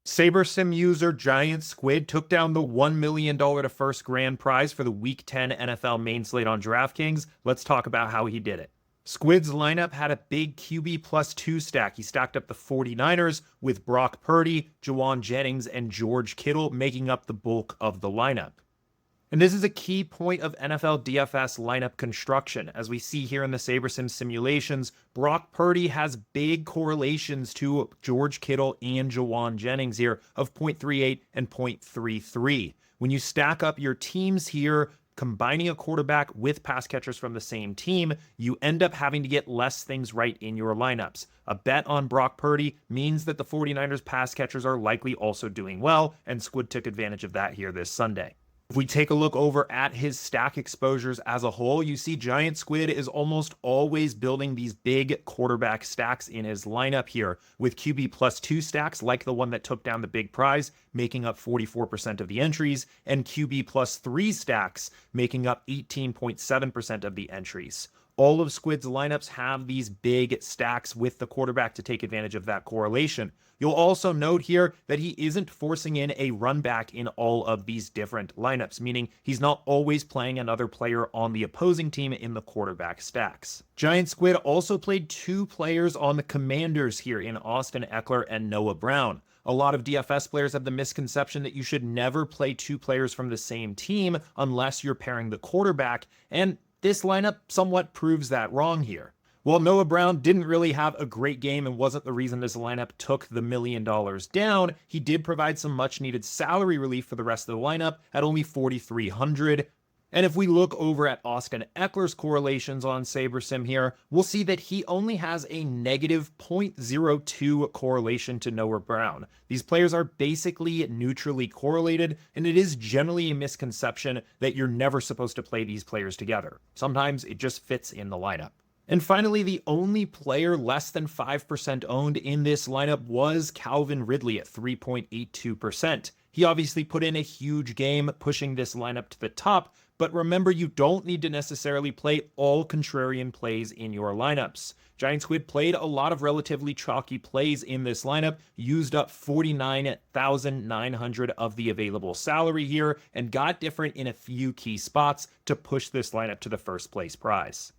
SaberSim user Giant Squid took down the $1 million to first grand prize for the Week 10 NFL main slate on DraftKings. Let's talk about how he did it. Squid's lineup had a big QB plus 2 stack. He stacked up the 49ers with Brock Purdy, Juwan Jennings, and George Kittle making up the bulk of the lineup. And this is a key point of NFL DFS lineup construction. As we see here in the SaberSim simulations, Brock Purdy has big correlations to George Kittle and Juwan Jennings here of 0.38 and 0.33. When you stack up your teams here, combining a quarterback with pass catchers from the same team, you end up having to get less things right in your lineups. A bet on Brock Purdy means that the 49ers pass catchers are likely also doing well, and Squid took advantage of that here this Sunday. If we take a look over at his stack exposures as a whole, you see Giant Squid is almost always building these big quarterback stacks in his lineup here, with QB plus 2 stacks like the one that took down the big prize, making up 44% of the entries, and QB plus 3 stacks making up 18.7% of the entries. All of Squid's lineups have these big stacks with the quarterback to take advantage of that correlation. You'll also note here that he isn't forcing in a run back in all of these different lineups, meaning he's not always playing another player on the opposing team in the quarterback stacks. Giant Squid also played 2 players on the Commanders here in Austin Ekeler and Noah Brown. A lot of DFS players have the misconception that you should never play 2 players from the same team unless you're pairing the quarterback, and this lineup somewhat proves that wrong here. While Noah Brown didn't really have a great game and wasn't the reason this lineup took the $1 million down, he did provide some much needed salary relief for the rest of the lineup at only $4,300. And if we look over at Austin Ekeler's correlations on SaberSim here, we'll see that he only has a negative 0.02 correlation to Noah Brown. These players are basically neutrally correlated, and it is generally a misconception that you're never supposed to play these players together. Sometimes it just fits in the lineup. And finally, the only player less than 5% owned in this lineup was Calvin Ridley at 3.82%. He obviously put in a huge game, pushing this lineup to the top, but remember, you don't need to necessarily play all contrarian plays in your lineups. Giant Squid played a lot of relatively chalky plays in this lineup, used up 49,900 of the available salary here, and got different in a few key spots to push this lineup to the first place prize.